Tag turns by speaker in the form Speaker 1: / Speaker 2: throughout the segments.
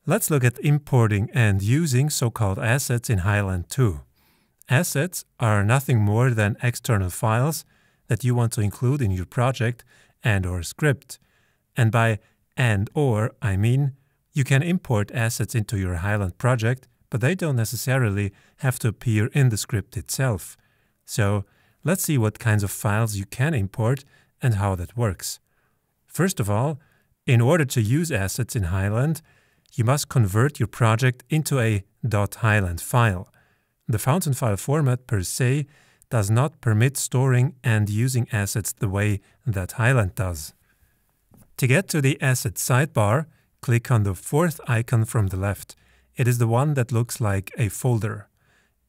Speaker 1: Let's look at importing and using so-called assets in Highland 2. Assets are nothing more than external files that you want to include in your project and/or script. And by and/or, I mean you can import assets into your Highland project, but they don't necessarily have to appear in the script itself. So let's see what kinds of files you can import and how that works. First of all, in order to use assets in Highland, you must convert your project into a .highland file. The fountain file format per se does not permit storing and using assets the way that Highland does. To get to the asset sidebar, click on the fourth icon from the left. It is the one that looks like a folder.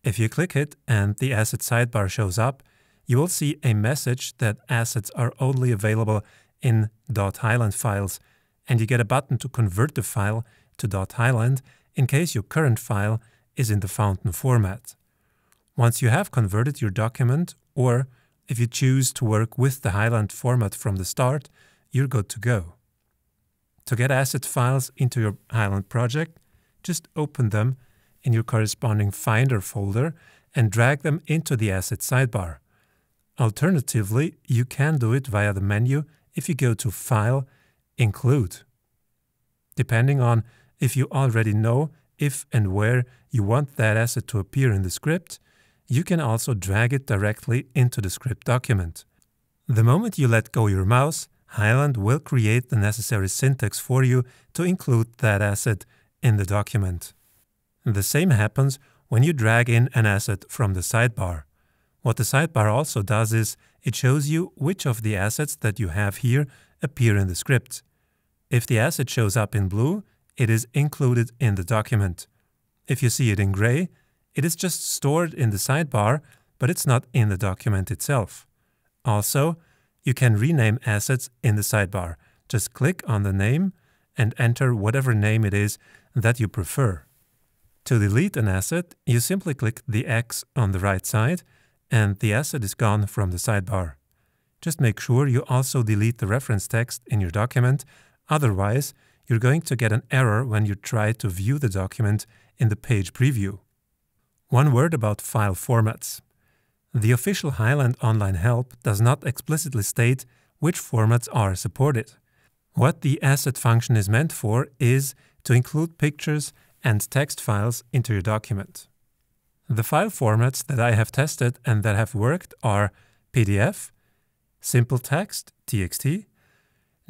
Speaker 1: If you click it and the asset sidebar shows up, you will see a message that assets are only available in .highland files, and you get a button to convert the file to .highland in case your current file is in the fountain format. Once you have converted your document, or if you choose to work with the Highland format from the start, you're good to go. To get asset files into your Highland project, just open them in your corresponding Finder folder and drag them into the asset sidebar. Alternatively, you can do it via the menu if you go to File, Include. Depending on if you already know if and where you want that asset to appear in the script, you can also drag it directly into the script document. The moment you let go your mouse, Highland will create the necessary syntax for you to include that asset in the document. The same happens when you drag in an asset from the sidebar. What the sidebar also does is it shows you which of the assets that you have here appear in the script. If the asset shows up in blue, it is included in the document. If you see it in gray, it is just stored in the sidebar, but it's not in the document itself. Also, you can rename assets in the sidebar. Just click on the name and enter whatever name it is that you prefer. To delete an asset, you simply click the X on the right side and the asset is gone from the sidebar. Just make sure you also delete the reference text in your document, otherwise you're going to get an error when you try to view the document in the page preview. One word about file formats. The official Highland online help does not explicitly state which formats are supported. What the asset function is meant for is to include pictures and text files into your document. The file formats that I have tested and that have worked are PDF, simple text, TXT,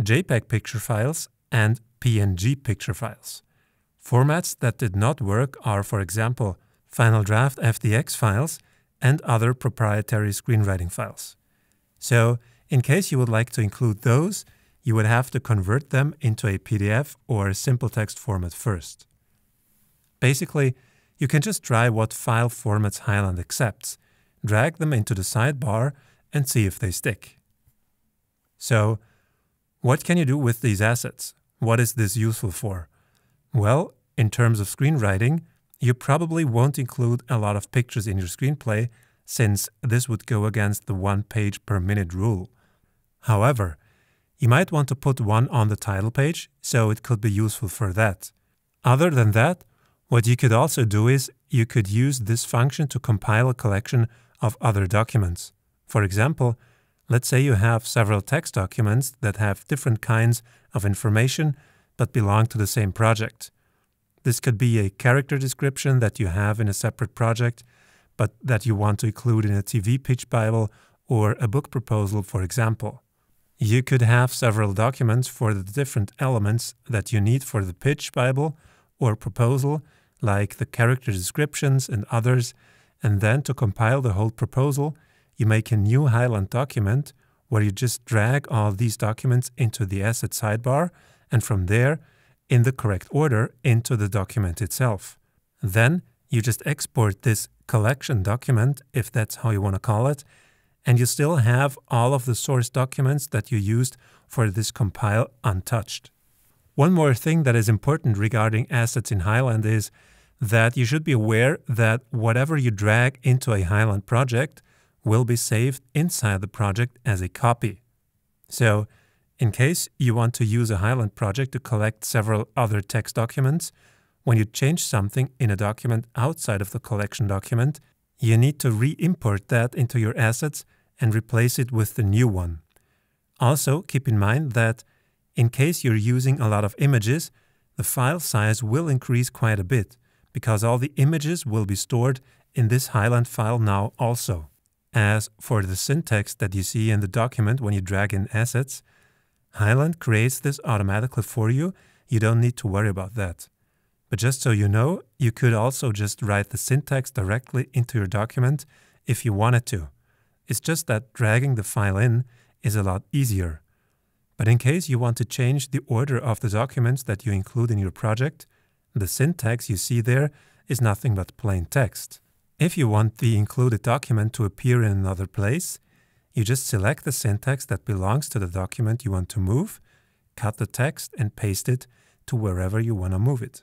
Speaker 1: JPEG picture files, and PNG picture files. Formats that did not work are, for example, Final Draft FDX files and other proprietary screenwriting files. So, in case you would like to include those, you would have to convert them into a PDF or simple text format first. Basically, you can just try what file formats Highland accepts, drag them into the sidebar, and see if they stick. So, what can you do with these assets? What is this useful for? Well, in terms of screenwriting, you probably won't include a lot of pictures in your screenplay, since this would go against the 1 page per minute rule. However, you might want to put one on the title page, so it could be useful for that. Other than that, what you could also do is you could use this function to compile a collection of other documents. For example, let's say you have several text documents that have different kinds of information but belong to the same project. This could be a character description that you have in a separate project, but that you want to include in a TV pitch Bible or a book proposal, for example. You could have several documents for the different elements that you need for the pitch Bible or proposal, like the character descriptions and others, and then to compile the whole proposal, you make a new Highland document where you just drag all these documents into the asset sidebar, and from there, in the correct order, into the document itself. Then you just export this collection document, if that's how you want to call it, and you still have all of the source documents that you used for this compile untouched. One more thing that is important regarding assets in Highland is that you should be aware that whatever you drag into a Highland project will be saved inside the project as a copy. So, In case you want to use a Highland project to collect several other text documents, when you change something in a document outside of the collection document, you need to re-import that into your assets and replace it with the new one. Also, keep in mind that in case you're using a lot of images, the file size will increase quite a bit, because all the images will be stored in this Highland file now also. As for the syntax that you see in the document when you drag in assets, Highland creates this automatically for you. You don't need to worry about that. But just so you know, you could also just write the syntax directly into your document if you wanted to. It's just that dragging the file in is a lot easier. But in case you want to change the order of the documents that you include in your project, the syntax you see there is nothing but plain text. If you want the included document to appear in another place, you just select the syntax that belongs to the document you want to move, cut the text and paste it to wherever you want to move it.